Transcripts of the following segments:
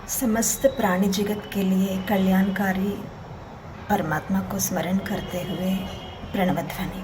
समस्त प्राणी जगत के लिए कल्याणकारी परमात्मा को स्मरण करते हुए प्रणव ध्वनि।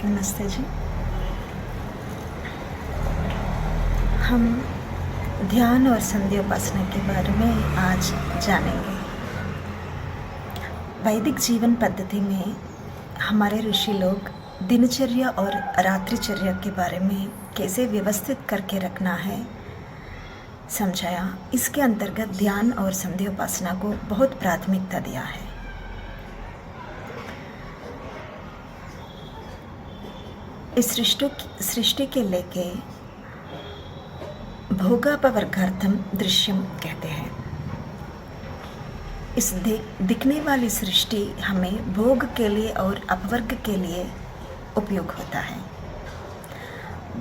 नमस्ते जी। हम ध्यान और संध्योपासना के बारे में आज जानेंगे। वैदिक जीवन पद्धति में हमारे ऋषि लोग दिनचर्या और रात्रिचर्या के बारे में कैसे व्यवस्थित करके रखना है समझाया। इसके अंतर्गत ध्यान और संध्योपासना को बहुत प्राथमिकता दिया है। इस सृष्टि के लेके भोगापवर्गार्थम दृश्यम कहते हैं। इस दिखने वाली सृष्टि हमें भोग के लिए और अपवर्ग के लिए उपयोग होता है।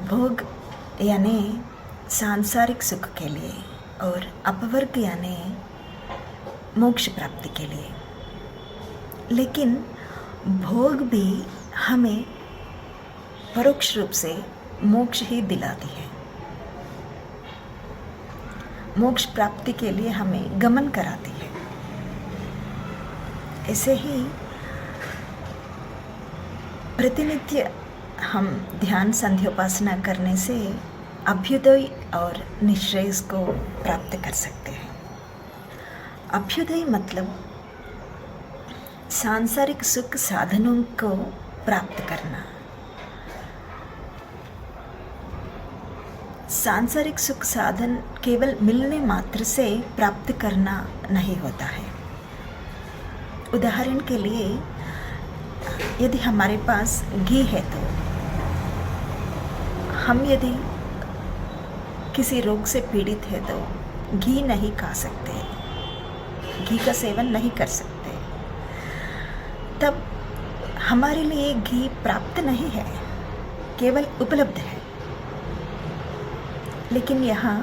भोग यानी सांसारिक सुख के लिए और अपवर्ग यानी मोक्ष प्राप्ति के लिए। लेकिन भोग भी हमें परोक्ष रूप से मोक्ष ही दिलाती है। मोक्ष प्राप्ति के लिए हमें गमन कराती है। ऐसे ही प्रतिनित्य हम ध्यान संध्योपासना करने से अभ्युदय और निश्रेयस को प्राप्त कर सकते हैं। अभ्युदय मतलब सांसारिक सुख साधनों को प्राप्त करना। सांसारिक सुख साधन केवल मिलने मात्र से प्राप्त करना नहीं होता है। उदाहरण के लिए यदि हमारे पास घी है तो हम यदि किसी रोग से पीड़ित है तो घी नहीं खा सकते, घी का सेवन नहीं कर सकते। तब हमारे लिए घी प्राप्त नहीं है, केवल उपलब्ध है। लेकिन यहाँ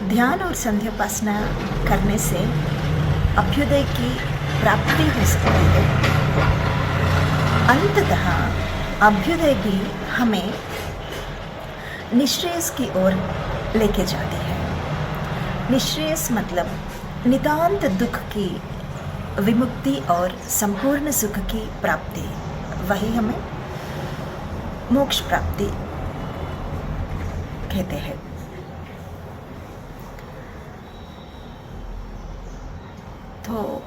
ध्यान और संध्योपासना करने से अभ्युदय की प्राप्ति हो सकती है। अंततः अभ्युदय भी हमें निश्रेयस की ओर लेके जाती है। निश्रेयस मतलब नितांत दुख की विमुक्ति और संपूर्ण सुख की प्राप्ति। वही हमें मोक्ष प्राप्ति कहते हैं। तो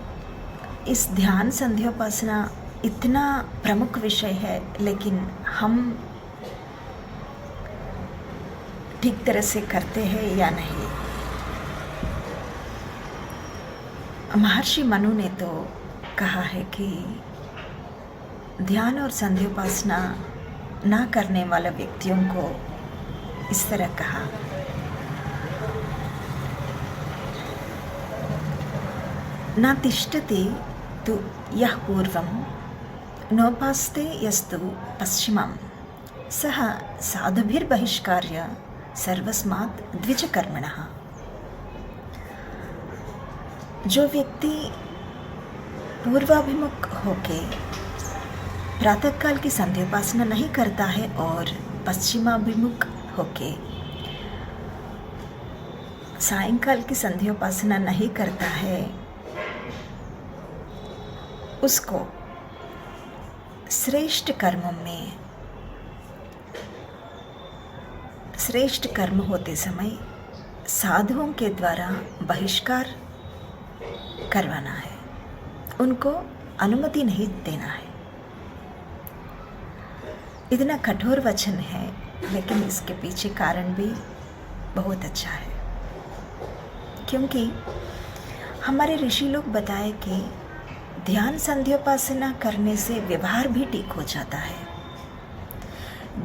इस ध्यान संध्योपासना इतना प्रमुख विषय है, लेकिन हम ठीक तरह से करते हैं या नहीं। महर्षि मनु ने तो कहा है कि ध्यान और संध्योपासना ना करने वाले व्यक्तियों को इस तरह कहा, न तिष्ठति तु यः पूर्वं नोपास्ते यस्तु पश्चिमं सः साधुभिर्बहिष्कार्य सर्वस्मात् द्विजकर्मणः। जो व्यक्ति पूर्वाभिमुख होके प्रातःकाल की संध्योपासना नहीं करता है और पश्चिमाभिमुख होके सायंकाल की संध्योपासना नहीं करता है, उसको श्रेष्ठ कर्म होते समय साधुओं के द्वारा बहिष्कार करवाना है, उनको अनुमति नहीं देना है। इतना कठोर वचन है, लेकिन इसके पीछे कारण भी बहुत अच्छा है, क्योंकि हमारे ऋषि लोग बताए कि ध्यान संध्योपासना करने से व्यवहार भी ठीक हो जाता है।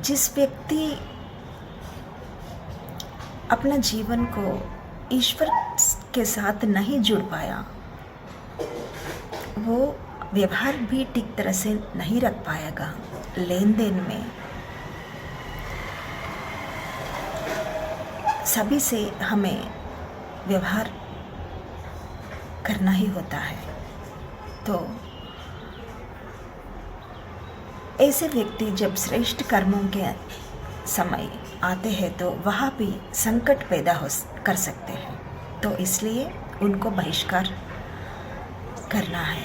जिस व्यक्ति अपना जीवन को ईश्वर के साथ नहीं जुड़ पाया, वो व्यवहार भी ठीक तरह से नहीं रख पाएगा। लेन देन में सभी से हमें व्यवहार करना ही होता है। तो ऐसे व्यक्ति जब श्रेष्ठ कर्मों के समय आते हैं तो वहाँ भी संकट पैदा कर सकते हैं, तो इसलिए उनको बहिष्कार करना है।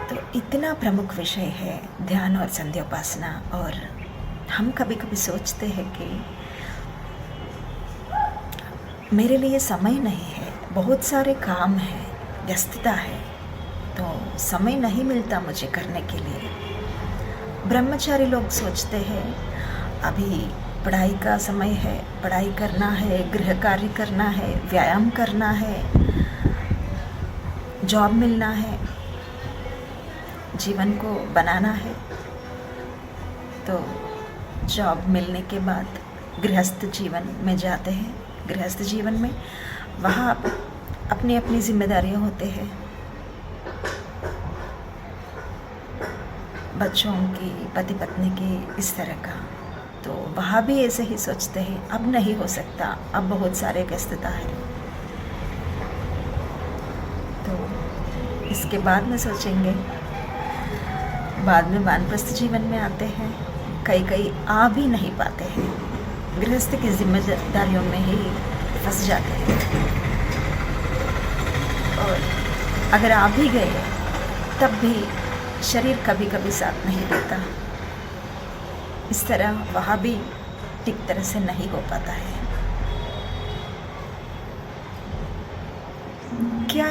तो इतना प्रमुख विषय है ध्यान और संध्योपासना। और हम कभी कभी सोचते हैं कि मेरे लिए समय नहीं है, बहुत सारे काम है, व्यस्तता है, तो समय नहीं मिलता मुझे करने के लिए। ब्रह्मचारी लोग सोचते हैं अभी पढ़ाई का समय है, पढ़ाई करना है, गृह कार्य करना है, व्यायाम करना है, जॉब मिलना है, जीवन को बनाना है। तो जॉब मिलने के बाद गृहस्थ जीवन में जाते हैं। गृहस्थ जीवन में वहाँ अपनी अपनी जिम्मेदारियाँ होते हैं, बच्चों की, पति पत्नी की, इस तरह का। तो वहाँ भी ऐसे ही सोचते हैं अब नहीं हो सकता, अब बहुत सारे व्यस्तता है। तो इसके बाद में सोचेंगे, बाद में वानप्रस्थ जीवन में आते हैं, कई आ भी नहीं पाते हैं, गृहस्थ की जिम्मेदारियों में ही फंस जाते हैं। और अगर आ भी गए तब भी शरीर कभी कभी साथ नहीं देता। इस तरह वहाँ भी ठीक तरह से नहीं हो पाता है। क्या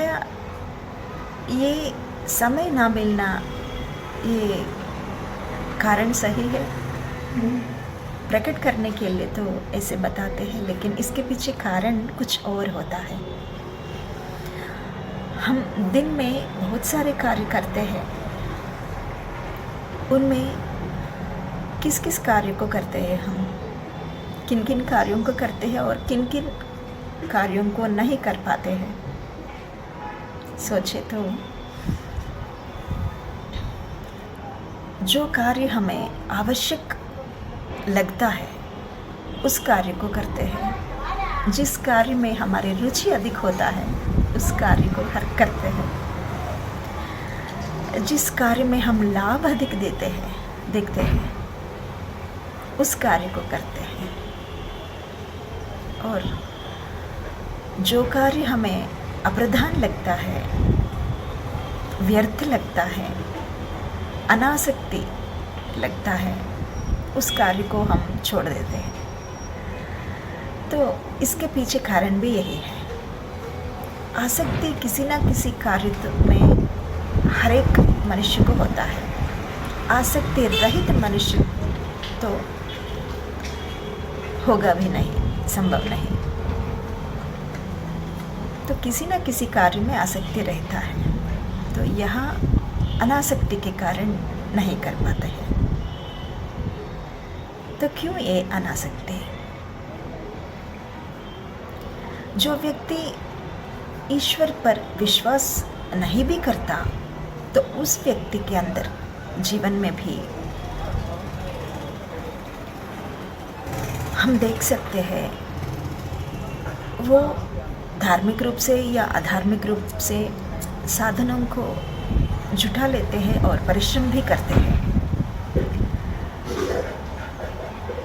ये समय ना मिलना ये कारण सही है? प्रकट करने के लिए तो ऐसे बताते हैं, लेकिन इसके पीछे कारण कुछ और होता है। हम दिन में बहुत सारे कार्य करते हैं, उनमें किस किस कार्य को करते हैं, हम किन किन कार्यों को करते हैं और किन किन कार्यों को नहीं कर पाते हैं। सोचे तो जो कार्य हमें आवश्यक लगता है उस कार्य को करते हैं। जिस कार्य में हमारी रुचि अधिक होता है उस कार्य को करते हैं। जिस कार्य में हम लाभ अधिक देखते हैं उस कार्य को करते हैं। और जो कार्य हमें अप्रधान लगता है, व्यर्थ लगता है, अनासक्ति लगता है, उस कार्य को हम छोड़ देते हैं। तो इसके पीछे कारण भी यही है। आसक्ति किसी ना किसी कार्य में हर एक मनुष्य को होता है। आसक्ति रहित मनुष्य तो होगा भी नहीं, संभव नहीं। तो किसी ना किसी कार्य में आसक्ति रहता है, तो यहाँ अनासक्ति के कारण नहीं कर पाते हैं। तो क्यों ये अनासक्ति? जो व्यक्ति ईश्वर पर विश्वास नहीं भी करता, तो उस व्यक्ति के अंदर जीवन में भी हम देख सकते हैं वो धार्मिक रूप से या अधार्मिक रूप से साधनों को जुटा लेते हैं और परिश्रम भी करते हैं।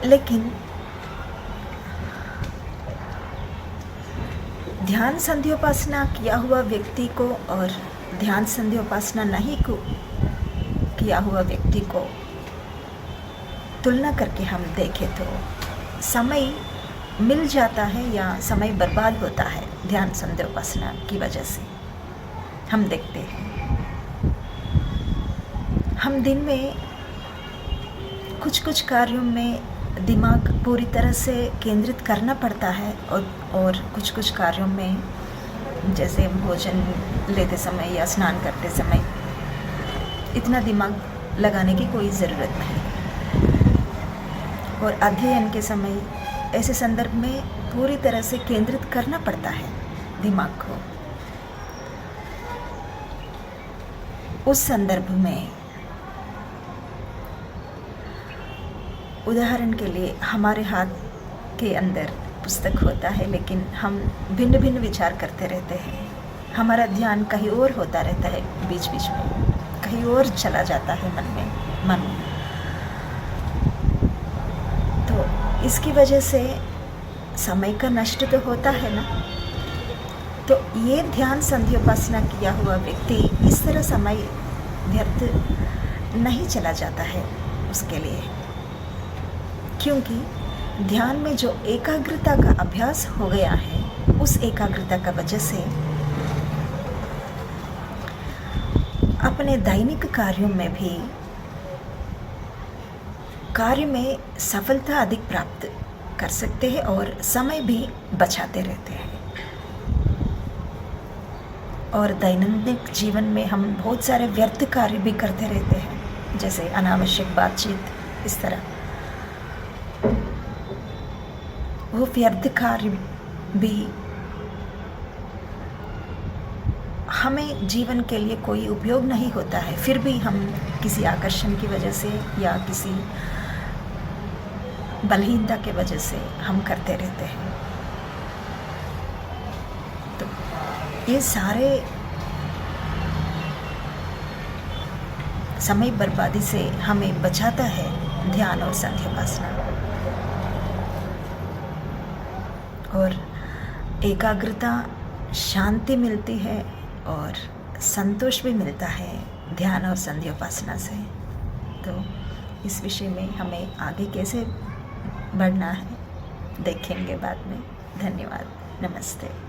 लेकिन ध्यान संध्योपासना किया हुआ व्यक्ति को और ध्यान संध्योपासना नहीं किया हुआ व्यक्ति को तुलना करके हम देखें तो समय मिल जाता है या समय बर्बाद होता है ध्यान संध्योपासना की वजह से। हम देखते हैं हम दिन में कुछ कुछ कार्यों में दिमाग पूरी तरह से केंद्रित करना पड़ता है और कुछ कुछ कार्यों में, जैसे भोजन लेते समय या स्नान करते समय, इतना दिमाग लगाने की कोई ज़रूरत नहीं। और अध्ययन के समय ऐसे संदर्भ में पूरी तरह से केंद्रित करना पड़ता है दिमाग को। उस संदर्भ में उदाहरण के लिए हमारे हाथ के अंदर पुस्तक होता है, लेकिन हम भिन्न भिन्न विचार करते रहते हैं। हमारा ध्यान कहीं और होता रहता है, बीच बीच में कहीं और चला जाता है मन। तो इसकी वजह से समय का नष्ट तो होता है ना। तो ये ध्यान संध्योपासना किया हुआ व्यक्ति इस तरह समय व्यर्थ नहीं चला जाता है उसके लिए, क्योंकि ध्यान में जो एकाग्रता का अभ्यास हो गया है, उस एकाग्रता का वजह से अपने दैनिक कार्यों में भी कार्य में सफलता अधिक प्राप्त कर सकते हैं और समय भी बचाते रहते हैं। और दैनंदिन जीवन में हम बहुत सारे व्यर्थ कार्य भी करते रहते हैं, जैसे अनावश्यक बातचीत, इस तरह वो व्यर्थ कार्य भी हमें जीवन के लिए कोई उपयोग नहीं होता है। फिर भी हम किसी आकर्षण की वजह से या किसी बलहीनता के वजह से हम करते रहते हैं। तो ये सारे समय बर्बादी से हमें बचाता है ध्यान और संध्योपासना। और एकाग्रता, शांति मिलती है और संतोष भी मिलता है ध्यान और संध्योपासना से। तो इस विषय में हमें आगे कैसे बढ़ना है देखेंगे बाद में। धन्यवाद। नमस्ते।